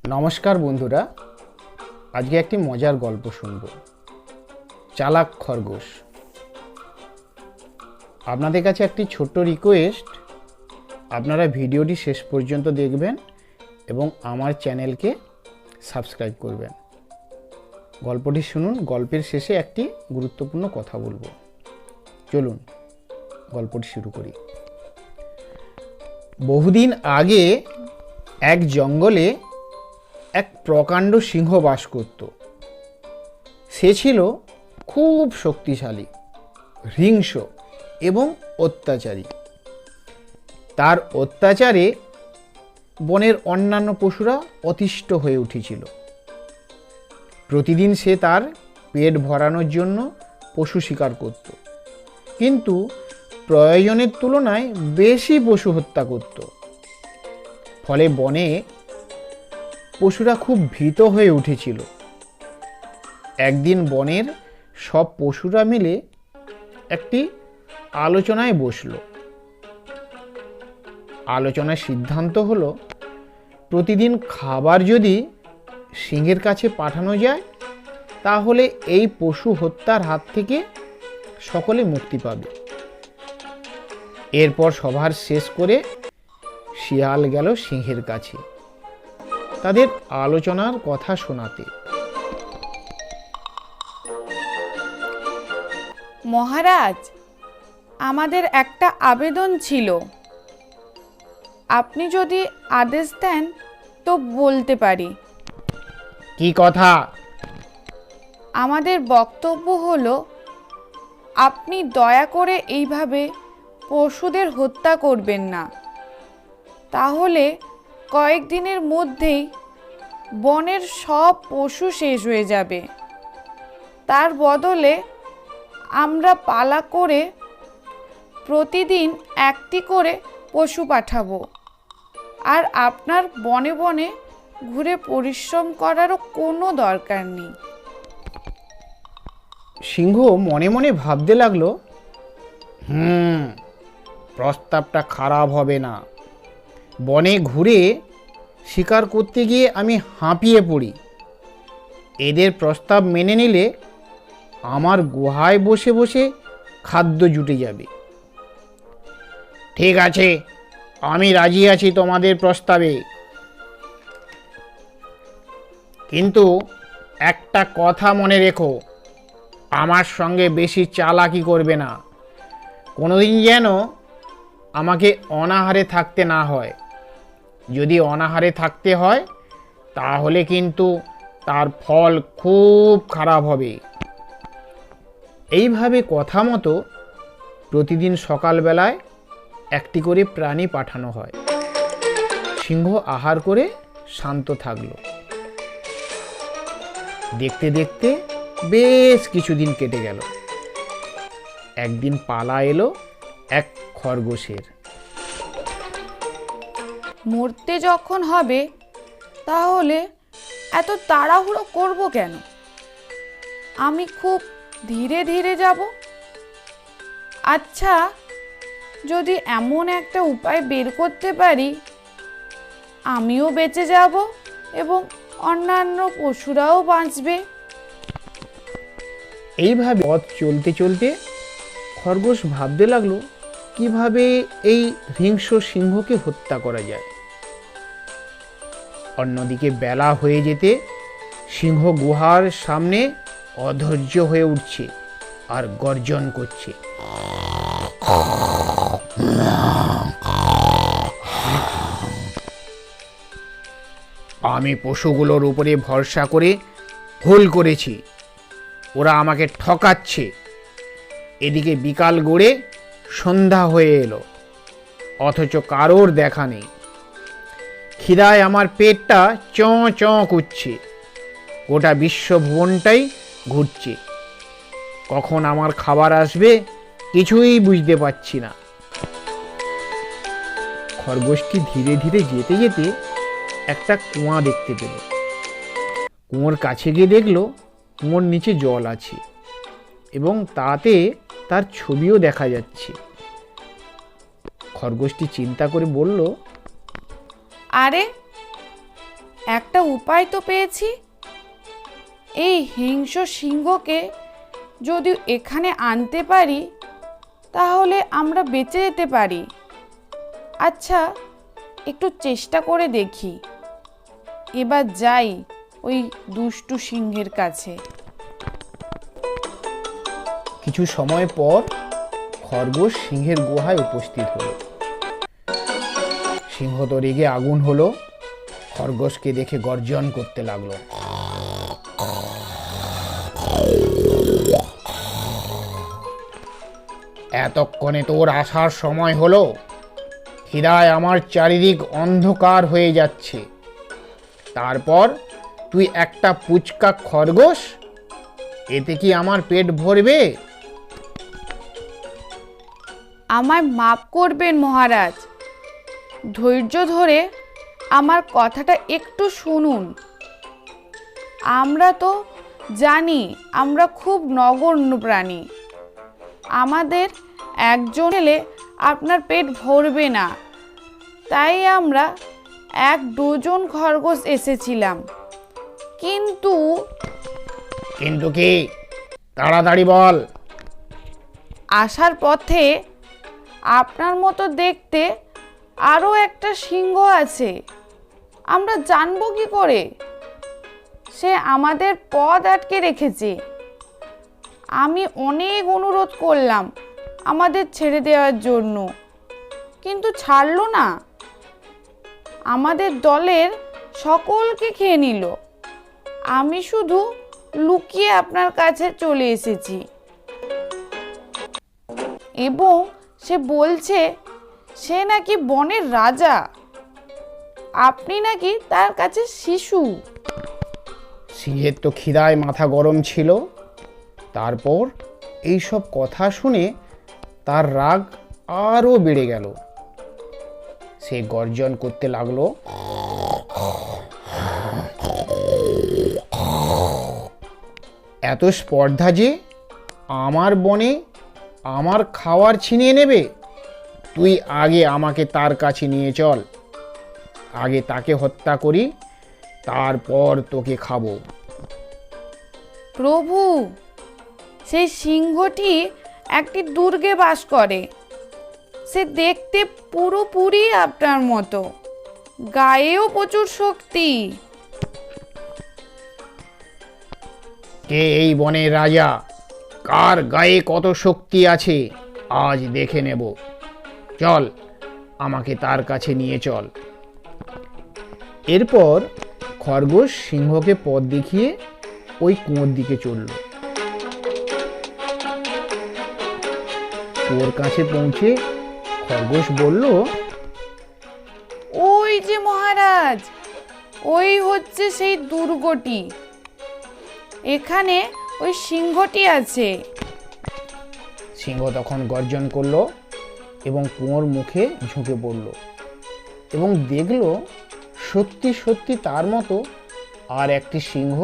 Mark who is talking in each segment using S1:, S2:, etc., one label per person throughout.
S1: নমস্কার বন্ধুরা, আজকে একটি মজার গল্প শুনব। চালাক খরগোশ। আপনাদের কাছে একটি ছোট্ট রিকোয়েস্ট, আপনারা ভিডিওটি শেষ পর্যন্ত দেখবেন এবং আমার চ্যানেলকে সাবস্ক্রাইব করবেন। গল্পটি শুনুন। গল্পের শেষে একটি গুরুত্বপূর্ণ কথা বলবো। চলুন গল্পটি শুরু করি। বহুদিন আগে এক জঙ্গলে এক প্রকাণ্ড সিংহ বাস করত। সে ছিল খুব শক্তিশালী, হিংস্র এবং অত্যাচারী। তার অত্যাচারে বনের অন্যান্য পশুরা অতিষ্ঠ হয়ে উঠেছিল। প্রতিদিন সে তার পেট ভরানোর জন্য পশু শিকার করত, কিন্তু প্রয়োজনের তুলনায় বেশি পশু হত্যা করত। ফলে বনে পশুরা খুব ভীত হয়ে উঠেছিল। একদিন বনের সব পশুরা মিলে একটি আলোচনায় বসল। আলোচনার সিদ্ধান্ত হলো, প্রতিদিন খাবার যদি সিংহের কাছে পাঠানো যায় তাহলে এই পশু হত্যার হাত থেকে সকলে মুক্তি পাবে। এরপর সভার শেষ করে শিয়াল গেল সিংহের কাছে তাদের আলোচনার কথা শোনাতে।
S2: মহারাজ, আমাদের একটা আবেদন ছিল। আপনি যদি আদেশ দেন তো বলতে পারি।
S1: কি কথা?
S2: আমাদের বক্তব্য হলো, আপনি দয়া করে এইভাবে পশুদের হত্যা করবেন না। তাহলে কয়েকদিনের মধ্যেই বনের সব পশু শেষ হয়ে যাবে। তার বদলে আমরা পালা করে প্রতিদিন একটি করে পশু পাঠাবো, আর আপনার বনে বনে ঘুরে পরিশ্রম করারও কোনো দরকার নেই।
S1: সিংহ মনে মনে ভাবতে লাগলো, প্রস্তাবটা খারাপ হবে না। বনে ঘুরে শিকার করতে গিয়ে আমি হাঁপিয়ে পড়ি। এদের প্রস্তাব মেনে নিলে আমার গুহায় বসে বসে খাদ্য জুটে যাবে। ঠিক আছে, আমি রাজি আছি তোমাদের প্রস্তাবে, কিন্তু একটা কথা মনে রেখো, আমার সঙ্গে বেশি চালাকি করবে না। কোনোদিন যেন আমাকে অনাহারে থাকতে না হয়। যদি অনাহারে থাকতে হয় তাহলে কিন্তু তার ফল খুব খারাপ হবে। এইভাবে কথা মতো প্রতিদিন সকালবেলায় একটি করে প্রাণী পাঠানো হয়। সিংহ আহার করে শান্ত থাকলো। দেখতে দেখতে বেশ কিছুদিন কেটে গেল। একদিন পালা এলো এক খরগোশের।
S2: মরতে যখন হবে তাহলে এত তাড়াহুড়ো করব কেন? আমি খুব ধীরে ধীরে যাব। আচ্ছা, যদি এমন একটা উপায় বের করতে পারি, আমিও বেঁচে যাব এবং অন্যান্য পশুরাও বাঁচবে।
S1: এইভাবে পথ চলতে চলতে খরগোশ ভাবতে লাগলো, কিভাবে এই হিংস্র সিংহকে হত্যা করা যায়। অন্যদিকে বেলা হয়ে যেতে সিংহ গুহার সামনে অধৈর্য হয়ে উঠছে আর গর্জন করছে। আমি পশুগুলোর উপরে ভরসা করে ভুল করেছি, ওরা আমাকে ঠকাচ্ছে। এদিকে বিকাল গড়ে সন্ধ্যা হয়ে এলো, অথচ কারোর দেখা নেই। খিদায় আমার পেটটা চঁ চঁ করছে, গোটা বিশ্বভুবনটাই ঘুরছে। কখন আমার খাবার আসবে কিছুই বুঝতে পারছি না। খরগোশটি ধীরে ধীরে যেতে যেতে একটা কুয়া দেখতে পেল। কুয়োর কাছে গিয়ে দেখলো কুয়োর নিচে জল আছে এবং তাতে তার ছবিও দেখা যাচ্ছে। খরগোশটি চিন্তা করে বলল,
S2: আরে, একটা উপায় তো পেয়েছি। এই হিংস্র সিংহকে যদি এখানে আনতে পারি তাহলে আমরা বেঁচে যেতে পারি। আচ্ছা, একটু চেষ্টা করে দেখি। এবার যাই ওই দুষ্টু সিংহের কাছে।
S1: কিছু সময় পর খরগোশ সিংহের গুহায় উপস্থিত হলো। সিংহ তো রেগে আগুন হলো, খরগোশকে দেখে গর্জন করতে লাগলো। এতক্ষণে তোর আসার সময় হলো। খিদায় আমার চারিদিক অন্ধকার হয়ে যাচ্ছে, তারপর তুই একটা পুচকা খরগোশ, এতে কি আমার পেট ভরবে?
S2: আমায় মাফ করবেন মহারাজ, ধৈর্য ধরে আমার কথাটা একটু শুনুন। আমরা তো জানি আমরা খুব নগণ্য প্রাণী, আমাদের একজন এলে আপনার পেট ভরবে না, তাই আমরা 1 ডজন খরগোশ এসেছিলাম। কিন্তু
S1: কিন্তু কি? তাড়াতাড়ি বল।
S2: আসার পথে আপনার মতো দেখতে আরও একটা সিংহ আছে, আমরা জানবো কি করে? সে আমাদের পথ আটকে রেখেছে। আমি অনেক অনুরোধ করলাম আমাদের ছেড়ে দেওয়ার জন্য, কিন্তু ছাড়লো না। আমাদের দলের সকলকে খেয়ে নিল। আমি শুধু লুকিয়ে আপনার কাছে চলে এসেছি। এবং সে বলছে সে নাকি বনের রাজা, আপনি নাকি তার কাছে শিশু।
S1: সিংহের তো খিদায় মাথা গরম ছিল, তারপর এইসব কথা শুনে তার রাগ আরও বেড়ে গেল। সে গর্জন করতে লাগলো, এত স্পর্ধা যে আমার বনে আমার খাওয়ার ছিনিয়ে নেবে? তুই আগে আমাকে তার কাছে নিয়ে চল, আগে তাকে হত্যা করি, তারপর তোকে খাবো।
S2: প্রভু, সেই সিংহটি একটি দুর্গে বাস করে। সে দেখতে পুরোপুরি আপনার মতো, গায়েও প্রচুর শক্তি।
S1: কে এই বনের রাজা? কার গায়ে কত শক্তি আছে আজ দেখে নেব। চল, আমাকে তার কাছে নিয়ে চল। এরপর খরগোশ সিংহকে পথ দেখিয়ে ওই কুয়োর দিকে চলল। কুয়োর কাছে পৌঁছে খরগোশ বলল,
S2: ওই যে মহারাজ, ওই হচ্ছে সেই দুর্গটি। এখানে ওই সিংহটি আছে।
S1: সিংহ তখন গর্জন করলো এবং কুয়োর মুখে ঝুঁকে পড়ল এবং দেখল সত্যি সত্যি তার মতো আর একটি সিংহ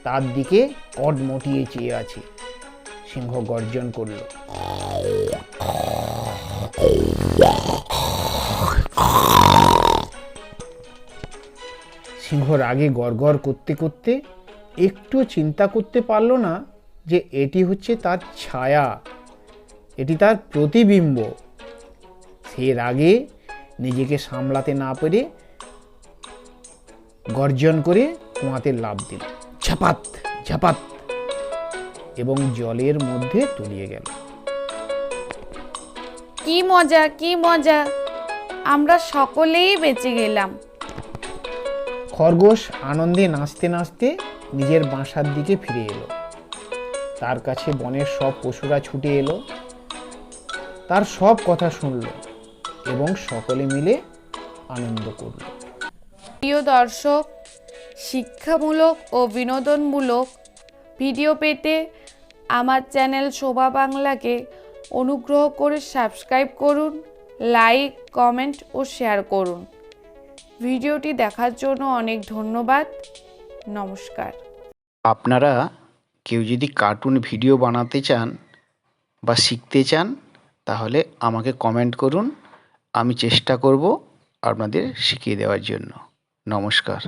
S1: তার দিকে কটমটিয়ে চেয়ে আছে। সিংহ গর্জন করল, সিংহ রাগে গড়গড় করতে করতে একটু চিন্তা করতে পারল না যে এটি হচ্ছে তার ছায়া, এটি তার প্রতিবিম্ব। সে রাগে নিজেকে সামলাতে না পেরে গর্জন করে কুয়াতে লাফ দিল, ঝাপাত ঝাপাত, এবং জলের মধ্যে তলিয়ে গেল।
S2: কি মজা, কি মজা, আমরা সকলেই বেঁচে গেলাম।
S1: খরগোশ আনন্দে নাচতে নাচতে নিজের বাসার দিকে ফিরে এলো। তার কাছে বনের সব পশুরা ছুটে এলো, তার সব কথা শুনল এবং সকলে মিলে আনন্দ করল।
S2: প্রিয় দর্শক, শিক্ষামূলক ও বিনোদনমূলক ভিডিও পেতে আমার চ্যানেল শোভা বাংলাকে অনুগ্রহ করে সাবস্ক্রাইব করুন, লাইক, কমেন্ট ও শেয়ার করুন। ভিডিওটি দেখার জন্য অনেক ধন্যবাদ। নমস্কার।
S3: আপনারা কেউ যদি কার্টুন ভিডিও বানাতে চান বা শিখতে চান তাহলে আমাকে কমেন্ট করুন, আমি চেষ্টা করব আপনাদের শিখিয়ে দেওয়ার জন্য। নমস্কার।